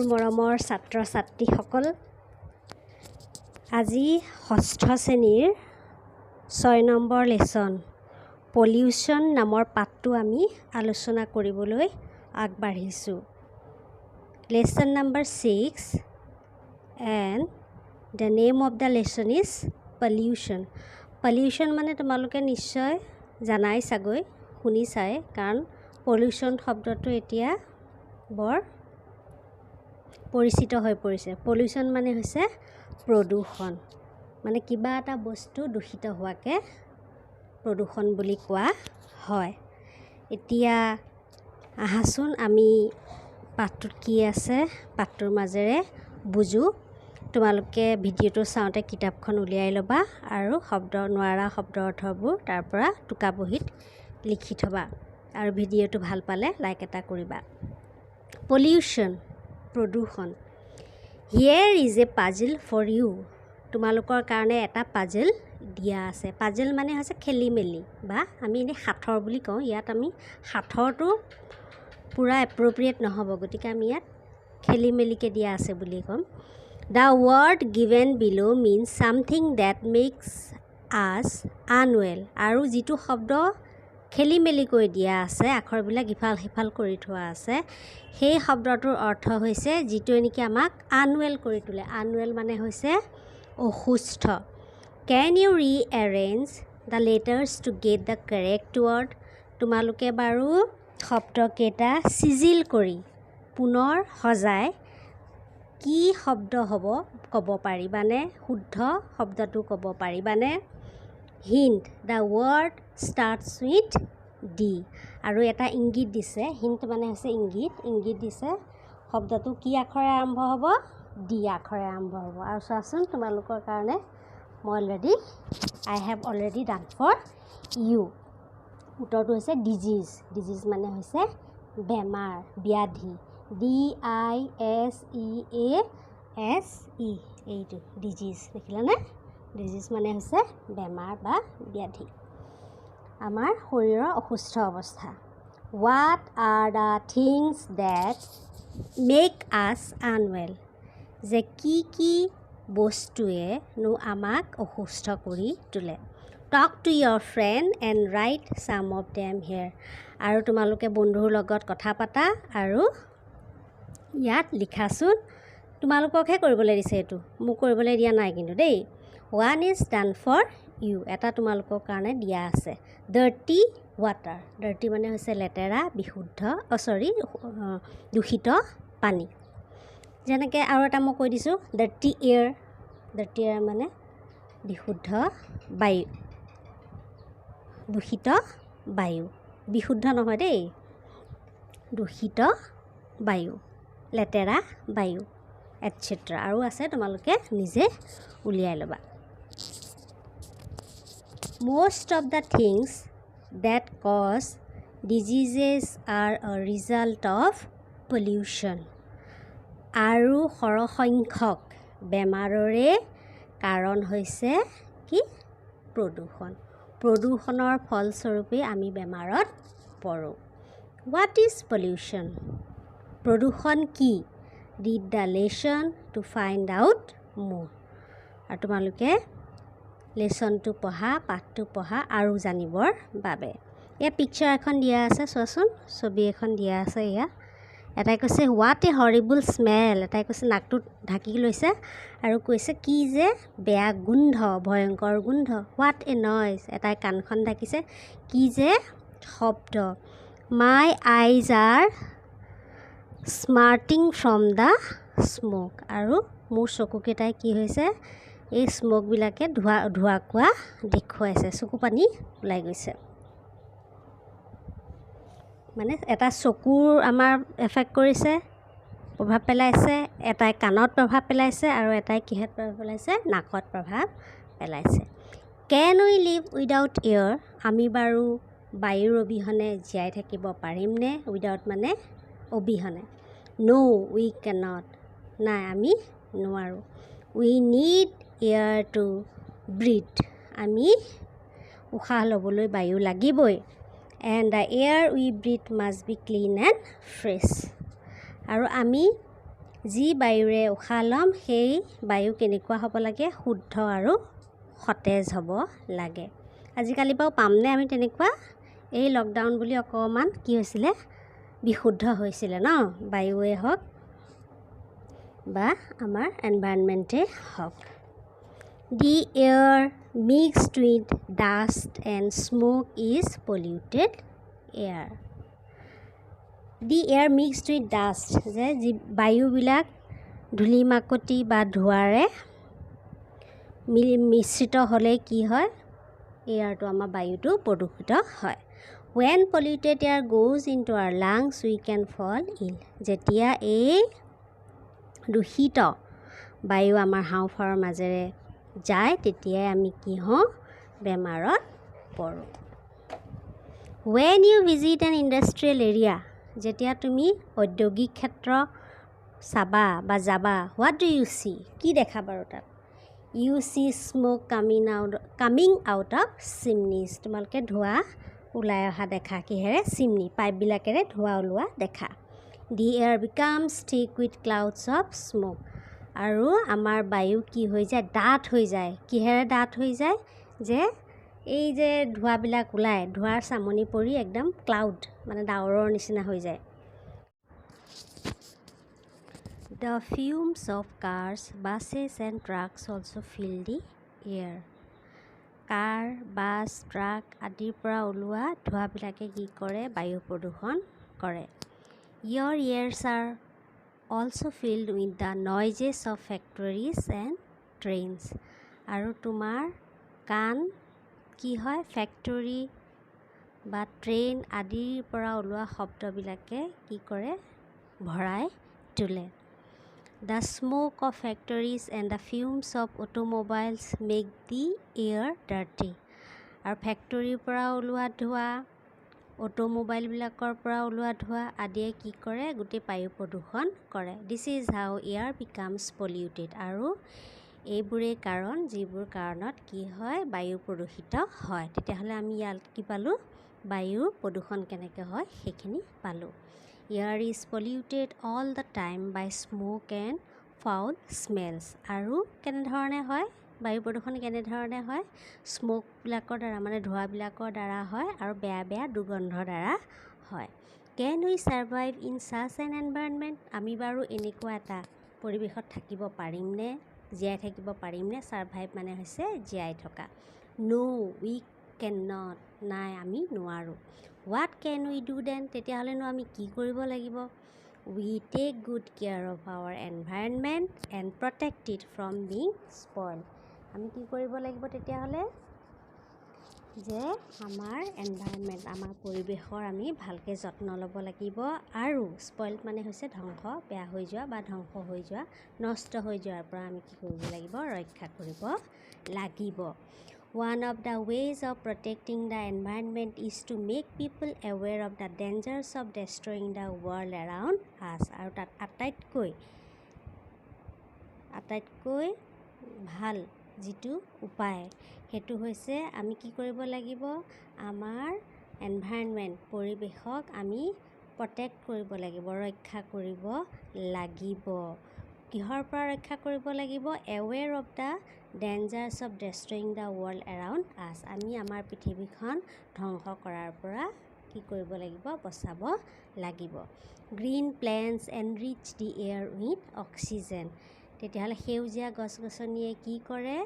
মোৰ মৰমৰ ছাত্ৰ ছাত্ৰীসকল, আজি ষষ্ঠ শ্ৰেণীৰ 6 নম্বৰ লেছন পলিউশ্যন নামৰ পাঠটো আমি আলোচনা কৰিবলৈ আগবাঢ়িছোঁ। Lesson number 6 and the name of the lesson is pollution. Pollution মানে তোমালোকে নিশ্চয় জানাই চাগৈ, শুনিছাই, কাৰণ পলিউশ্যন শব্দটো এতিয়া বৰ পৰিচিত হৈ পৰিছে। পলিউশ্যন মানে হৈছে প্ৰদূষণ, মানে কিবা এটা বস্তু দূষিত হোৱাকে প্ৰদূষণ বুলি কোৱা হয়। এতিয়া আহাচোন আমি পাঠটোত কি আছে পাঠটোৰ মাজেৰে বুজো। তোমালোকে ভিডিঅ'টো চাওঁতে কিতাপখন উলিয়াই ল'বা আৰু নোৱাৰা শব্দ অৰ্থবোৰ তাৰ পৰা টোকা বহীত লিখি থ'বা আৰু ভিডিঅ'টো ভাল পালে লাইক এটা কৰিবা। পলিউশ্যন প্ৰদূষণ। Here is a puzzle for you. তোমালোকৰ কাৰণে এটা পাজল দিয়া আছে। পাজল মানে হৈছে খেলি মেলি, বা আমি এনেই সাঁথৰ বুলি কওঁ। ইয়াত আমি সাঁথৰটো পূৰা এপ্ৰপ্ৰিয়েট নহ'ব, গতিকে আমি ইয়াত খেলি মেলিকৈ দিয়া আছে বুলি ক'ম। The word given below' means something that makes us unwell. আৰু যিটো শব্দ খেলি মেলিকৈ দিয়া আছে, আখৰবিলাক ইফাল সিফাল কৰি থোৱা আছে, সেই শব্দটোৰ অৰ্থ হৈছে যিটোৱে নেকি আমাক আনৱেল কৰি তোলে। আনৱেল মানে হৈছে অসুস্থ। কেন ইউ ৰি arrange the letters to get the correct word. তোমালোকে বাৰু শব্দকেইটা চিজিল কৰি পুনৰ সজাই কি শব্দ হ'ব ক'ব পাৰিবানে? শুদ্ধ শব্দটো ক'ব পাৰিবানে? Hint, the word starts with D. আৰু এটা ইংগিত দিছে, হিণ্ট মানে হৈছে ইংগিত। ইংগিত দিছে শব্দটো কি আখৰে আৰম্ভ হ'ব? ডি আখৰে আৰম্ভ হ'ব। আৰু চোৱাচোন তোমালোকৰ কাৰণে I have already done for you. উত্তৰটো হৈছে ডিজিজ। ডিজিজ মানে হৈছে বেমাৰ, ব্যাধি। DISEASE, এইটো ডিজিজ, দেখিলানে? ডিজিজ মানে হৈছে বেমাৰ বা ব্যাধি, আমাৰ শৰীৰৰ অসুস্থ অৱস্থা। What are the things that make us unwell. যে কি বস্তুৱেনো আমাক অসুস্থ কৰি তোলে। Talk to your friend and write some of them here. আৰু তোমালোকে বন্ধুৰ লগত কথা পাতা আৰু ইয়াত লিখাচোন। তোমালোককহে কৰিবলৈ দিছে, এইটো মোক কৰিবলৈ দিয়া নাই কিন্তু দেই। One is done for you. এটা তোমালোকৰ কাৰণে দিয়া আছে। Dirty water. ডাৰ্টি মানে হৈছে লেতেৰা, দূষিত পানী। যেনেকৈ আৰু এটা মই কৈ দিছোঁ, ডাৰ্টি এয়াৰ। ডাৰ্টি এয়াৰ মানে বিশুদ্ধ বায়ু, দূষিত বায়ু, বিশুদ্ধ নহয় দেই, দূষিত বায়ু, লেতেৰা বায়ু, এটচেট্ৰা। আৰু আছে, তোমালোকে নিজে উলিয়াই ল'বা। Most of the things that cause diseases are a result of pollution. আৰু সৰহসংখ্যক বেমাৰৰে কাৰণ হৈছে কি? প্ৰদূষণ। প্ৰদূষণৰ ফলস্বৰূপে আমি বেমাৰত পৰোঁ। What is pollution? প্ৰদূষণ কি? Read the lesson to find out more. আৰু তোমালোকে লেছনটো পঢ়া, পাঠটো পঢ়া আৰু জানিবৰ বাবে। এয়া পিকচাৰ এখন দিয়া আছে, চোৱাচোন, ছবি এখন দিয়া আছে। এয়া এটাই কৈছে হোৱাট এ হৰিবল স্মেল। এটাই কৈছে নাকটো ঢাকি লৈছে আৰু কৈছে কি যে বেয়া গোন্ধ, ভয়ংকৰ গোন্ধ। What a noise. এটাই কাণখন ঢাকিছে, কি যে শব্দ। মাই আইজ আৰ স্মাৰ্টিং ফ্ৰম দ্য স্ম'ক। আৰু মোৰ চকুকেইটাই কি হৈছে, এই স্ম'কবিলাকে ধোঁৱা কোৱা দেখুৱাইছে, চকু পানী ওলাই গৈছে। মানে এটা চকুৰ আমাৰ এফেক্ট কৰিছে, প্ৰভাৱ পেলাইছে, এটাই কাণত প্ৰভাৱ পেলাইছে, আৰু এটাই কিহত প্ৰভাৱ পেলাইছে? নাকত প্ৰভাৱ পেলাইছে। কেন উই লিভ উইদাউট এয়াৰ। আমি বাৰু বায়ুৰ অবিহনে জীয়াই থাকিব পাৰিমনে? উইদাউট মানে অবিহনে। ন' উই কেনট। নাই, আমি নোৱাৰোঁ। We need air to breath. আমি উশাহ ল'বলৈ বায়ু লাগিবই। And the air we breath must B clean and fresh. আৰু আমি যি বায়ুৰে উশাহ ল'ম সেই বায়ু কেনেকুৱা হ'ব লাগে? শুদ্ধ আৰু সতেজ হ'ব লাগে। আজিকালি বাৰু পামনে আমি তেনেকুৱা? এই লকডাউন বুলি অকণমান কি হৈছিলে? বিশুদ্ধ হৈছিলে ন, বায়ুৱে হওক বা আমাৰ এনভাইৰনমেণ্টেই হওক। The air mixed with dust and smoke is polluted air. The air mixed with dust, যে বায়ুবিলাক ধূলি মাকতি বা ধোঁৱাৰে মিশ্ৰিত হ'লে কি হয়? এয়াৰটো আমাৰ বায়ুটো প্ৰদূষিত হয়। When polluted air goes into our lungs, we can fall ill. যেতিয়া এই দূষিত বায়ু আমাৰ হাওঁফাওৰ মাজেৰে যায় তেতিয়াই আমি কি হওঁ? বেমাৰত পৰোঁ। When you visit an industrial area, যেতিয়া তুমি ঔদ্যোগিক ক্ষেত্ৰ চাবা বা যাবা, what do you see? কি দেখা বাৰু তাত? You see smoke coming out of chimneys. তোমালোকে ধোঁৱা ওলাই অহা দেখা। কিহেৰে? চিমনি, পাইপবিলাকেৰে ধোঁৱা ওলোৱা দেখা। The air becomes thick with clouds of smoke. আৰু আমাৰ বায়ু কি হৈ যায়? ডাঠ হৈ যায়। কিহেৰে ডাঠ হৈ যায়? যে এই যে ধোঁৱাবিলাক ওলায়, ধোঁৱাৰ চামনি পৰি একদম ক্লাউড মানে ডাৱৰৰ নিচিনা হৈ যায়। The fumes of cars, buses and trucks also fill the air. Car, bus, truck আদিৰ পৰা ওলোৱা ধোঁৱাবিলাকে কি কৰে? বায়ু প্ৰদূষণ কৰে। Your ears are also filled with the noises of factories and trains. আৰু তোমাৰ কাণ কি হয়? ফেক্টৰী বা ট্ৰেইন আদিৰ পৰা ওলোৱা শব্দবিলাকে কি কৰে? ভৰাই তোলে। The smoke of factories and the fumes of automobiles make the air dirty. আৰু ফেক্টৰীৰ পৰা ওলোৱা ধোঁৱা, অটোমোবাইলবিলাকৰ পৰা ওলোৱা ধোঁৱা আদিয়ে কি কৰে? গোটেই বায়ু প্ৰদূষণ কৰে। This is how air becomes polluted. আৰু এইবোৰেই কাৰণ যিবোৰ কাৰণত কি হয়? বায়ু প্ৰদূষিত হয়। তেতিয়াহ'লে আমি ইয়াত কি পালোঁ? বায়ু প্ৰদূষণ কেনেকৈ হয় সেইখিনি পালোঁ। Air is polluted all the time by smoke and foul smells. আৰু কেনেধৰণে হয়? বায়ু প্ৰদূষণ কেনেধৰণে হয়? স্মোকবিলাকৰ দ্বাৰা মানে ধোঁৱাবিলাকৰ দ্বাৰা হয় আৰু বেয়া বেয়া দুৰ্গন্ধৰ দ্বাৰা হয়। Can we survive in such an environment? আমি বাৰু এনেকুৱা এটা পৰিৱেশত থাকিব পাৰিমনে? জীয়াই থাকিব পাৰিমনে? ছাৰ্ভাইভ মানে হৈছে জীয়াই থকা। No, we cannot. নাই, আমি নোৱাৰোঁ। What can we do then? তেতিয়াহ'লেনো আমি কি কৰিব লাগিব? We take good care of our environment and protect it from being spoiled. আমি কি কৰিব লাগিব তেতিয়াহ'লে? যে আমাৰ এনভাইৰনমেণ্ট, আমাৰ পৰিৱেশৰ আমি ভালকৈ যত্ন ল'ব লাগিব। আৰু স্পইল্ড মানে হৈছে ধ্বংস, বেয়া হৈ যোৱা বা ধ্বংস হৈ যোৱা, নষ্ট হৈ যোৱাৰ পৰা আমি কি কৰিব লাগিব? ৰক্ষা কৰিব লাগিব। One of the ways of protecting the environment is to make people aware of the dangers of destroying the world around us. আৰু তাত আটাইতকৈ ভাল যিটো উপায় সেইটো হৈছে আমি কি কৰিব লাগিব? আমাৰ এনভাইৰনমেণ্ট, পৰিৱেশক আমি প্ৰটেক্ট কৰিব লাগিব, ৰক্ষা কৰিব লাগিব। কিহৰ পৰা ৰক্ষা কৰিব লাগিব? Aware of the dangers of destroying the world around us. আমি আমাৰ পৃথিৱীখন ধ্বংস কৰাৰ পৰা কি কৰিব লাগিব? বচাব লাগিব। Green plants enrich the air with oxygen. তেতিয়াহ'লে সেউজীয়া গছ গছনিয়ে কি কৰে?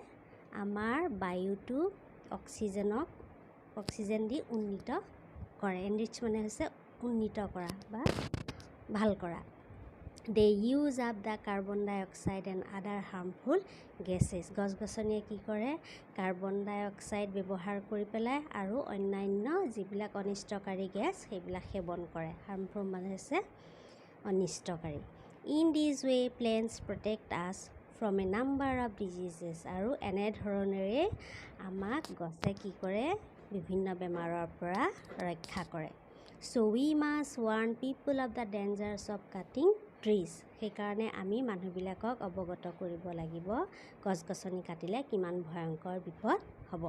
আমাৰ বায়ুটো অক্সিজেন দি উন্নীত কৰে। এনৰিচ মানে হৈছে উন্নীত কৰা বা ভাল কৰা। They use up the carbon dioxide and other harmful gases. গছ গছনিয়ে কি কৰে? কাৰ্বন ডাই অক্সাইড ব্যৱহাৰ কৰি পেলাই আৰু অন্যান্য যিবিলাক অনিষ্টকাৰী গেছ সেইবিলাক সেৱন কৰে। হাৰ্মফুল মানে হৈছে অনিষ্টকাৰী। In this way, plants protect us from a number of diseases. আৰু এনেধৰণেৰে আমাক গছে কি কৰে? বিভিন্ন বেমাৰৰ পৰা ৰক্ষা কৰে। So we must warn people of the dangers of cutting trees. সেইকাৰণে আমি মানুহবিলাকক অৱগত কৰিব লাগিব গছ গছনি কাটিলে কিমান ভয়ংকৰ বিপদ হ'ব।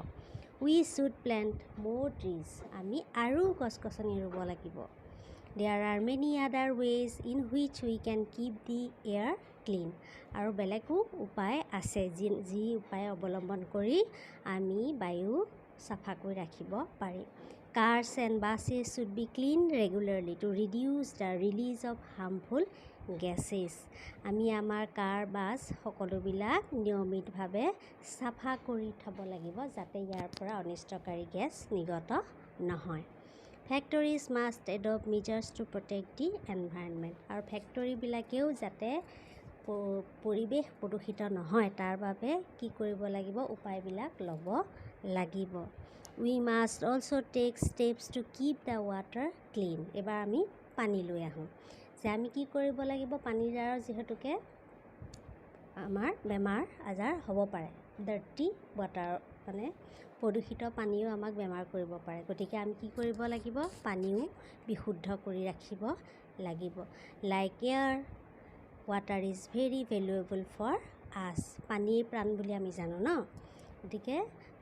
We should plant more trees. আমি আৰু গছ গছনি ৰুব লাগিব। There are many other ways in which we can keep the air clean. আৰু বেলেগো উপায় আছে যি উপায় অৱলম্বন কৰি আমি বায়ু চাফা কৰি ৰাখিব পাৰিম। Cars and buses should be cleaned regularly to reduce the release of harmful gases. আমি আমাৰ কাৰ বাছ সকলোবিলাক নিয়মিতভাৱে চাফা কৰি থ'ব লাগিব যাতে ইয়াৰ পৰা অনিষ্টকাৰী গেছ নিৰ্গত নহয়। Factories must adopt measures to protect the environment. আৰু ফেক্টৰীবিলাকেও যাতে পৰিৱেশ প্ৰদূষিত নহয় তাৰ বাবে কি কৰিব লাগিব উপায়বিলাক ল'ব লাগিব। We must also take steps to keep the water clean. এবাৰ আমি পানী লৈ আহোঁ যে আমি কি কৰিব লাগিব পানীৰ দ্বাৰা যিহেতুকে আমাৰ বেমাৰ আজাৰ হ'ব পাৰে। ডাৰ্টি ৱাটাৰ মানে প্ৰদূষিত পানীও আমাক বেমাৰ কৰিব পাৰে গতিকে আমি কি কৰিব লাগিব পানীও বিশুদ্ধ কৰি ৰাখিব লাগিব। Like air water is very valuable for us. পানীৰ প্ৰাণ বুলি আমি জানো ন গতিকে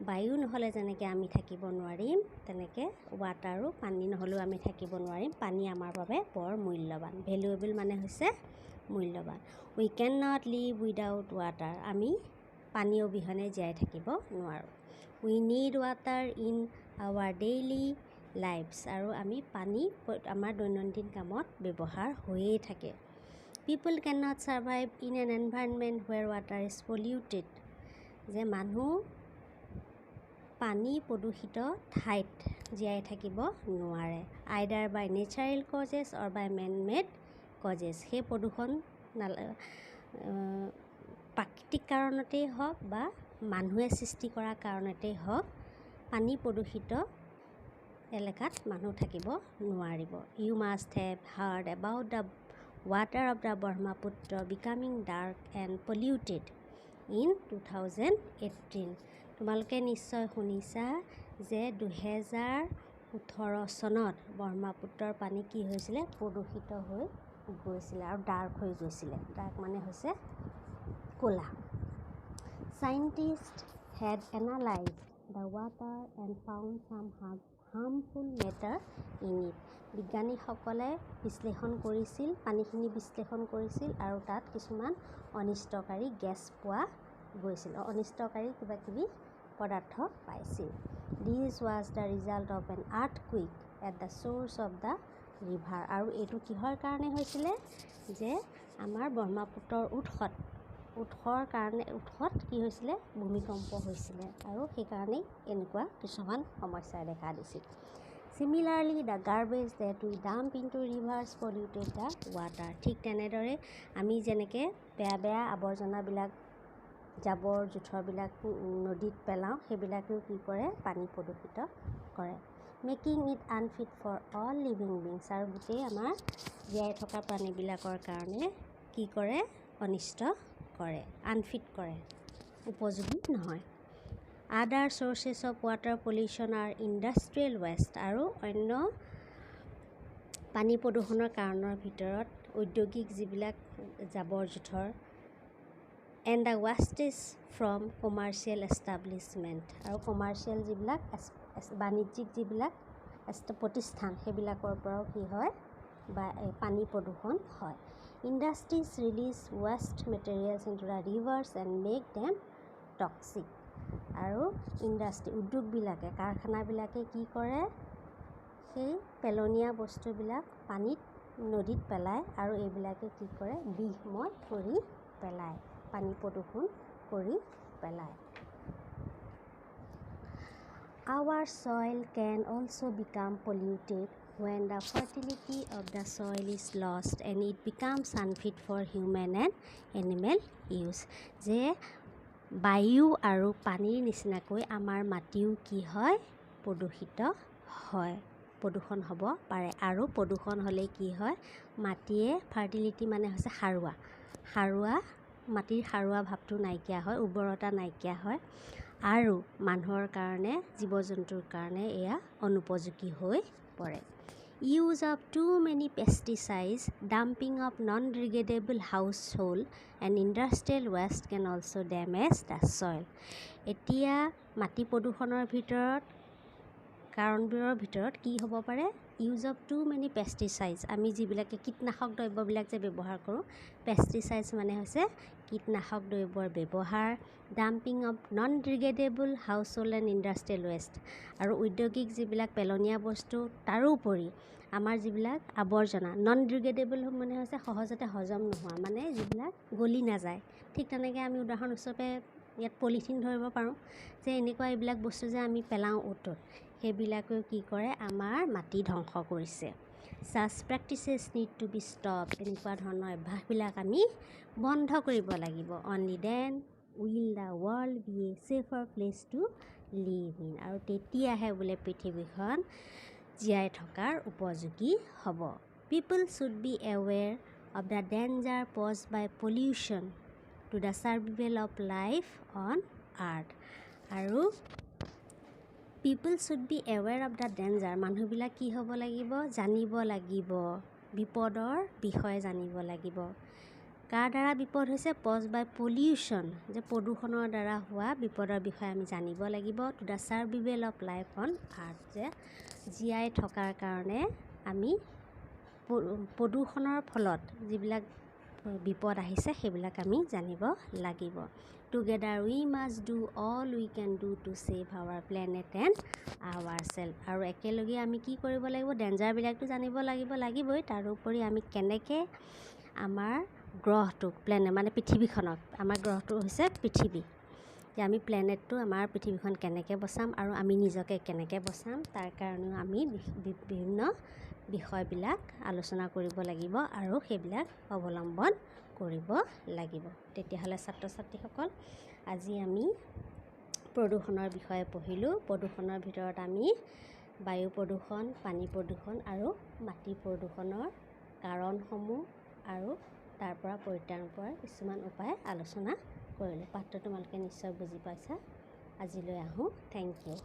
বায়ু নহ'লে যেনেকৈ আমি থাকিব নোৱাৰিম তেনেকৈ ৱাটাৰো পানী নহ'লেও আমি থাকিব নোৱাৰিম। পানী আমাৰ বাবে বৰ মূল্যৱান। ভেলুৱেবল মানে হৈছে মূল্যৱান। We can not live without water. আমি পানী অবিহনে জীয়াই থাকিব নোৱাৰোঁ। We need water in our daily lives. আৰু আমি পানী আমাৰ দৈনন্দিন কামত ব্যৱহাৰ হৈয়ে থাকে। People can not survive in an environment where water is polluted. যে মানুহ পানী প্ৰদূষিত ঠাইত জীয়াই থাকিব নোৱাৰে। Either by natural causes or by man made causes. সেই প্ৰদূষণ প্ৰাকৃতিক কাৰণতেই হওক বা মানুহে সৃষ্টি কৰা কাৰণতেই হওক পানী প্ৰদূষিত এলেকাত মানুহ থাকিব নোৱাৰিব। You must have heard about the water of the Brahmaputra becoming dark and polluted in 2018। তোমালোকে নিশ্চয় শুনিছা যে 2018 চনত ব্ৰহ্মপুত্ৰৰ পানী কি হৈছিলে প্ৰদূষিত হৈ গৈছিলে আৰু ডাৰ্ক হৈ গৈছিলে। ডাৰ্ক মানে হৈছে ক'লা। Scientists had analyzed the water and found some harmful matter in it. বিজ্ঞানীসকলে বিশ্লেষণ কৰিছিল পানীখিনি বিশ্লেষণ কৰিছিল আৰু তাত কিছুমান অনিষ্টকাৰী গেছ পোৱা গৈছিল অনিষ্টকাৰী কিবা কিবি পদাৰ্থ পাইছিল। This was the result of an earthquake at the source of the river. আৰু এইটো কিহৰ কাৰণে হৈছিলে যে আমাৰ ব্ৰহ্মপুত্ৰৰ উৎসত কি হৈছিলে ভূমিকম্প হৈছিলে আৰু সেইকাৰণেই এনেকুৱা কিছুমান সমস্যাই দেখা দিছিল। Similarly, the garbage that we dump into rivers polluted the water. ঠিক তেনেদৰে আমি যেনেকৈ বেয়া আৱৰ্জনাবিলাক জাবৰ জোঁথৰবিলাক নদীত পেলাওঁ সেইবিলাকেও কি কৰে পানী প্ৰদূষিত কৰে। Making it unfit for all living beings. আৰু গোটেই আমাৰ জীয়াই থকা প্ৰাণীবিলাকৰ কাৰণে কি কৰে অনিষ্ট কৰে আনফিট কৰে উপযোগী নহয়। Other sources of water pollution are industrial waste. আৰু অন্য পানী প্ৰদূষণৰ কাৰণৰ ভিতৰত ঔদ্যোগিক যিবিলাক জাবৰ জোঁথৰ and the wastage from commercial establishment. আৰু কমাৰ্চিয়েল যিবিলাক বাণিজ্যিক যিবিলাক প্ৰতিষ্ঠান সেইবিলাকৰ পৰাও কি হয় বা পানী প্ৰদূষণ হয়। Industries release waste materials into the rivers and make them toxic. আৰু উদ্যোগবিলাকে কাৰখানাবিলাকে কি কৰে সেই পেলনীয়া বস্তুবিলাক পানীত নদীত পেলায় আৰু এইবিলাকে কি কৰে বিষময় কৰি পেলায় পানী প্ৰদূষণ কৰি পেলায়। Our soil can also become polluted when the fertility of the soil is lost and it becomes unfit for human and animal use. যে বায়ু আৰু পানীৰ নিচিনাকৈ আমাৰ মাটিও কি হয় প্ৰদূষিত হয় প্ৰদূষণ হ'ব পাৰে। আৰু প্ৰদূষণ হ'লে কি হয় মাটিয়ে ফাৰ্টিলিটি মানে হৈছে সাৰুৱা মাটিৰ সাৰুৱা ভাৱটো নাইকিয়া হয় উৰ্বৰতা নাইকিয়া হয় আৰু মানুহৰ কাৰণে জীৱ জন্তুৰ কাৰণে এয়া অনুপযোগী হৈ পৰে। Use of too many pesticides, dumping of non-degradable household and industrial waste can also damage the soil. এতিয়া মাটি প্ৰদূষণৰ কাৰণবোৰৰ ভিতৰত কি হ'ব পাৰে use of two many pesticides, আমি যিবিলাকে কীটনাশক দ্ৰব্যবিলাক যে ব্যৱহাৰ কৰোঁ, পেষ্টিচাইডছ মানে হৈছে কীটনাশক দ্ৰব্যৰ ব্যৱহাৰ, dumping of non degradable household and industrial waste, আৰু ঔদ্যোগিক যিবিলাক পেলনীয়া বস্তু, তাৰোপৰি আমাৰ যিবিলাক আৱৰ্জনা, নন ডিগ্ৰেডেবল মানে হৈছে সহজতে হজম নোহোৱা, মানে যিবিলাক গলি নাযায়। ঠিক তেনেকৈ আমি উদাহৰণস্বৰূপে ইয়াত পলিথিন ধৰিব পাৰোঁ, যে এনেকুৱা এইবিলাক বস্তু যে আমি পেলাওঁ অ'তত, সেইবিলাকেও কি কৰে, আমাৰ মাটি ধ্বংস কৰিছে। Such practices need to be stop, এনেকুৱা ধৰণৰ অভ্যাসবিলাক আমি বন্ধ কৰিব লাগিব। Only then will the world be a safer place to live in, আৰু তেতিয়াহে বোলে পৃথিৱীখন জীয়াই থকাৰ উপযোগী হ'ব। People should be aware of the danger posed by pollution to the survival of life on earth, আৰু people should be aware of the danger, মানুহবিলাক কি হ'ব লাগিব, জানিব লাগিব, বিপদৰ বিষয়ে জানিব লাগিব। কাৰ দ্বাৰা বিপদ হৈছে, পজ বাই পলিউশ্যন, যে প্ৰদূষণৰ দ্বাৰা হোৱা বিপদৰ বিষয়ে আমি জানিব লাগিব। Two the survival of life on আৰ্থ, যে জীয়াই থকাৰ কাৰণে আমি প্ৰদূষণৰ ফলত যিবিলাক বিপদ আহিছে সেইবিলাক আমি জানিব লাগিব। Together we must do all we can do to save our planet and our self, আৰু একেলগে আমি কি কৰিব লাগিব, ডেঞ্জাৰবিলাকতো জানিব লাগিবই, তাৰোপৰি আমি কেনেকৈ আমাৰ গ্ৰহটোক, মানে পৃথিৱীখনক, আমাৰ গ্ৰহটো হৈছে পৃথিৱী, যে আমি প্লেনেটটো, আমাৰ পৃথিৱীখন কেনেকৈ বচাম আৰু আমি নিজকে কেনেকৈ বচাম, তাৰ কাৰণেও আমি বিভিন্ন বিষয়বিলাক আলোচনা কৰিব লাগিব আৰু সেইবিলাক অৱলম্বন কৰিব লাগিব। তেতিয়াহ'লে ছাত্ৰ ছাত্ৰীসকল, আজি আমি প্ৰদূষণৰ বিষয়ে পঢ়িলোঁ। প্ৰদূষণৰ ভিতৰত আমি বায়ু প্ৰদূষণ, পানী প্ৰদূষণ আৰু মাটি প্ৰদূষণৰ কাৰণসমূহ আৰু তাৰ পৰা পৰিত্ৰাণ পোৱাৰ কিছুমান উপায় আলোচনা কৰিলোঁ। পাঠটো তোমালোকে নিশ্চয় বুজি পাইছা। আজিলৈ আহোঁ। Thank U.